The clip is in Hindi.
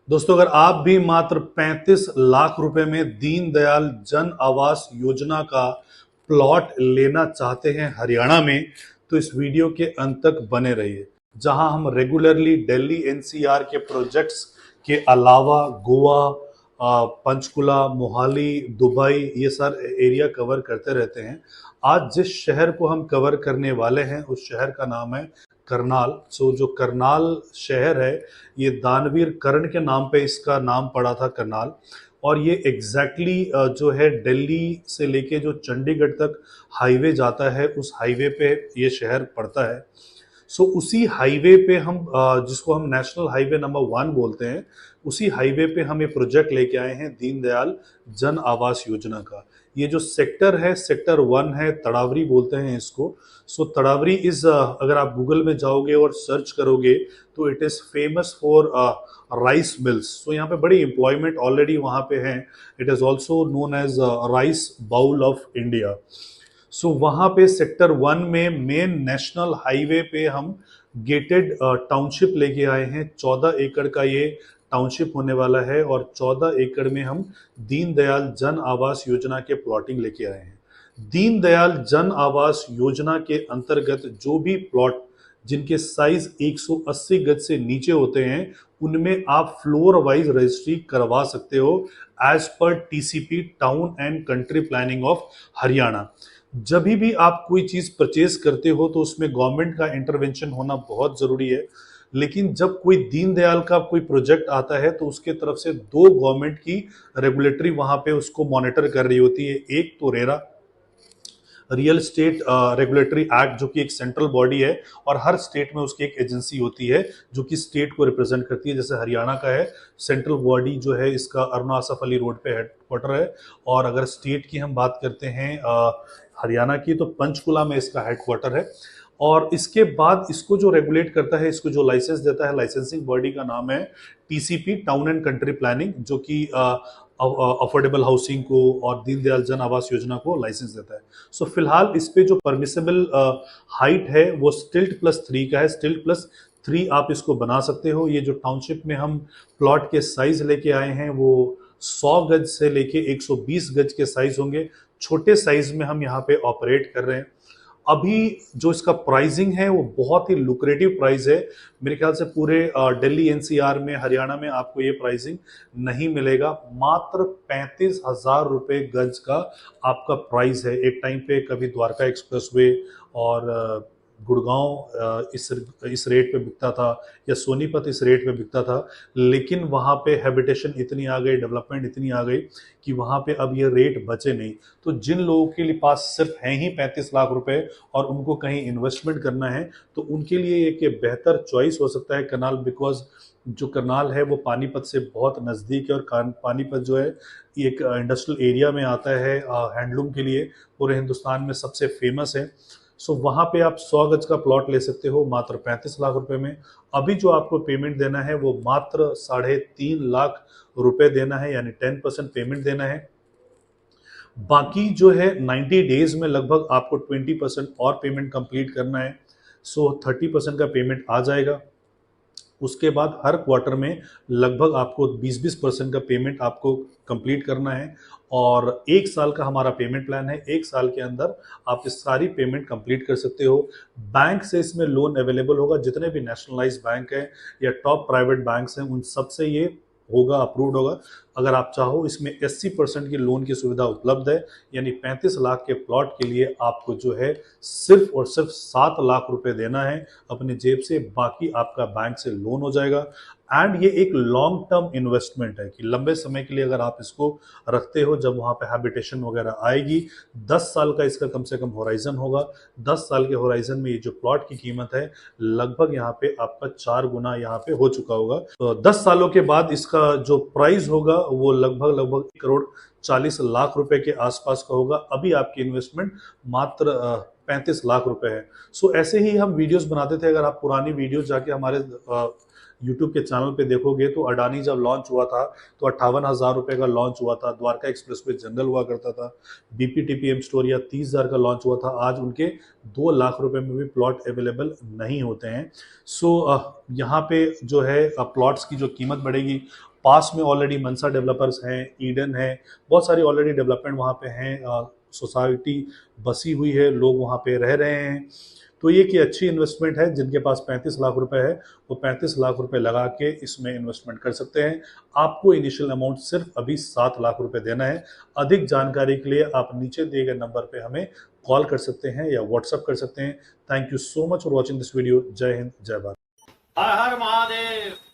दोस्तों, अगर आप भी मात्र 35 लाख रुपए में दीनदयाल जन आवास योजना का प्लॉट लेना चाहते हैं हरियाणा में, तो इस वीडियो के अंत तक बने रहिए, जहां हम रेगुलरली दिल्ली एनसीआर के प्रोजेक्ट्स के अलावा गोवा, पंचकुला, मोहाली, दुबई, ये सारे एरिया कवर करते रहते हैं। आज जिस शहर को हम कवर करने वाले हैं उस शहर का नाम है करनाल। जो करनाल शहर है, ये दानवीर कर्ण के नाम पे इसका नाम पड़ा था करनाल। और ये एग्जैक्टली जो है दिल्ली से लेके जो चंडीगढ़ तक हाईवे जाता है, उस हाईवे पे ये शहर पड़ता है। उसी हाईवे पे हम जिसको हम नेशनल हाईवे नंबर 1 बोलते हैं, उसी हाईवे पे हम ये प्रोजेक्ट लेके आए हैं दीनदयाल जन आवास योजना का। ये जो सेक्टर है, सेक्टर 1 है, तड़ावरी बोलते हैं इसको। तड़ावरी इज, अगर आप गूगल में जाओगे और सर्च करोगे तो it is famous for rice mills. यहाँ पे बड़ी एम्प्लॉयमेंट ऑलरेडी वहाँ पे है। It is also known as rice bowl of India. वहाँ पे सेक्टर 1 में मेन नेशनल हाईवे पे हम गेटेड टाउनशिप लेके आए हैं। 14 एकड़ का ये टाउनशिप होने वाला है और 14 एकड़ में हम दीनदयाल जन आवास योजना के प्लॉटिंग लेके आए हैं। दीनदयाल जन आवास योजना के अंतर्गत जो भी प्लॉट जिनके साइज 180 गज से नीचे होते हैं, उनमें आप फ्लोर वाइज रजिस्ट्री करवा सकते हो as per TCP, town and country planning of Haryana. जब भी आप कोई चीज परचेज करते हो तो उसमें गवर्नमेंट का इंटरवेंशन होना बहुत जरूरी है। लेकिन जब कोई दीनदयाल का कोई प्रोजेक्ट आता है तो उसके तरफ से 2 गवर्नमेंट की रेगुलेटरी वहां पे उसको मॉनिटर कर रही होती है। एक तो RERA, real estate regulatory act, जो कि एक सेंट्रल बॉडी है, और हर स्टेट में उसकी एक एजेंसी होती है जो कि स्टेट को रिप्रेजेंट करती है। जैसे हरियाणा का है, सेंट्रल बॉडी जो है इसका अरुणा आसफ अली रोड पे हेडक्वार्टर है। और अगर स्टेट की हम बात करते हैं हरियाणा की, तो पंचकुला में इसका हेडक्वार्टर है। और इसके बाद इसको जो रेगुलेट करता है, इसको जो लाइसेंस देता है, लाइसेंसिंग बॉडी का नाम है TCP, town and country planning, जो कि अफोर्डेबल हाउसिंग को और दीनदयाल जन आवास योजना को लाइसेंस देता है। फिलहाल इस पे जो परमिसेबल हाइट है वो स्टिल्ट+3 का है। स्टिल्ट+3 आप इसको बना सकते हो। ये जो टाउनशिप में हम प्लॉट के साइज लेके आए हैं वो 100 गज से लेके 120 गज के साइज होंगे। छोटे साइज में हम यहाँ पे ऑपरेट कर रहे हैं। अभी जो इसका प्राइसिंग है वो बहुत ही लुक्रेटिव प्राइस है। मेरे ख्याल से पूरे दिल्ली एनसीआर में, हरियाणा में आपको ये प्राइसिंग नहीं मिलेगा। मात्र 35,000 रुपए गज का आपका प्राइस है। एक टाइम पे कभी द्वारका एक्सप्रेसवे और गुड़गांव इस रेट पे बिकता था, या सोनीपत इस रेट पे बिकता था। लेकिन वहाँ पे हैबिटेशन इतनी आ गई, डेवलपमेंट इतनी आ गई कि वहाँ पे अब ये रेट बचे नहीं। तो जिन लोगों के लिए पास सिर्फ हैं ही 35 लाख रुपए और उनको कहीं इन्वेस्टमेंट करना है, तो उनके लिए एक बेहतर चॉइस हो सकता है करनाल। बिकॉज जो करनाल है वो पानीपत से बहुत नज़दीक है, और पानीपत जो है एक इंडस्ट्रियल एरिया में आता है, हैंडलूम के लिए पूरे हिंदुस्तान में सबसे फेमस है। वहाँ पे आप 100 गज का प्लॉट ले सकते हो मात्र 35 लाख रुपए में। अभी जो आपको पेमेंट देना है वो मात्र 3.5 लाख रुपए देना है, यानी 10% पेमेंट देना है। बाकी जो है 90 डेज में लगभग आपको 20% और पेमेंट कंप्लीट करना है। 30% का पेमेंट आ जाएगा। उसके बाद हर क्वार्टर में लगभग आपको 20% का पेमेंट आपको कंप्लीट करना है। और 1 साल का हमारा पेमेंट प्लान है। 1 साल के अंदर आप इस सारी पेमेंट कंप्लीट कर सकते हो। बैंक से इसमें लोन अवेलेबल होगा। जितने भी नेशनलाइज बैंक हैं या टॉप प्राइवेट बैंक्स हैं, उन सब से ये होगा, अप्रूव्ड होगा। अगर आप चाहो, इसमें 80% की लोन की सुविधा उपलब्ध है। यानी 35 लाख के प्लॉट के लिए आपको जो है सिर्फ और सिर्फ 7 लाख रुपए देना है अपने जेब से। बाकी आपका बैंक से लोन हो जाएगा। एंड ये एक लॉन्ग टर्म इन्वेस्टमेंट है कि लंबे समय के लिए अगर आप इसको रखते हो, जब वहाँ पे हैबिटेशन वगैरह आएगी, 10 साल का इसका कम से कम होराइजन होगा। 10 साल के होराइजन में ये जो प्लॉट की कीमत है लगभग यहाँ पे आपका 4 गुना यहाँ पे हो चुका होगा। तो 10 सालों के बाद इसका जो प्राइस होगा वो लगभग 1,40,00,000 रुपए के आसपास का होगा। अभी आपकी इन्वेस्टमेंट मात्र 35 लाख रुपए है। ऐसे ही हम वीडियोस बनाते थे। अगर आप पुरानी वीडियोस जाके हमारे यूट्यूब के चैनल पे देखोगे तो अडानी जब लॉन्च हुआ था तो 58,000 रुपए का लॉन्च हुआ था। द्वारका एक्सप्रेस पे जनरल हुआ करता था। बीपीटीपीएम स्टोर या 30,000 का लॉन्च हुआ था। आज उनके 2 लाख रुपए में भी प्लॉट अवेलेबल नहीं होते हैं। यहाँ पे जो है प्लॉट्स की जो कीमत बढ़ेगी, पास में ऑलरेडी मनसा डेवलपर्स हैं, ईडन है, बहुत सारी ऑलरेडी डेवलपमेंट वहाँ पे हैं, सोसाइटी बसी हुई है, लोग वहाँ पे रह रहे हैं। तो ये कि अच्छी इन्वेस्टमेंट है। जिनके पास 35 लाख रुपए है वो 35 लाख रुपए लगा के इसमें इन्वेस्टमेंट कर सकते हैं। आपको इनिशियल अमाउंट सिर्फ अभी 7 लाख रुपए देना है। अधिक जानकारी के लिए आप नीचे दिए गए नंबर पे हमें कॉल कर सकते हैं या व्हाट्सएप कर सकते हैं। Thank you so much for watching this video. जय हिंद, जय भारत। हर हर महादेव।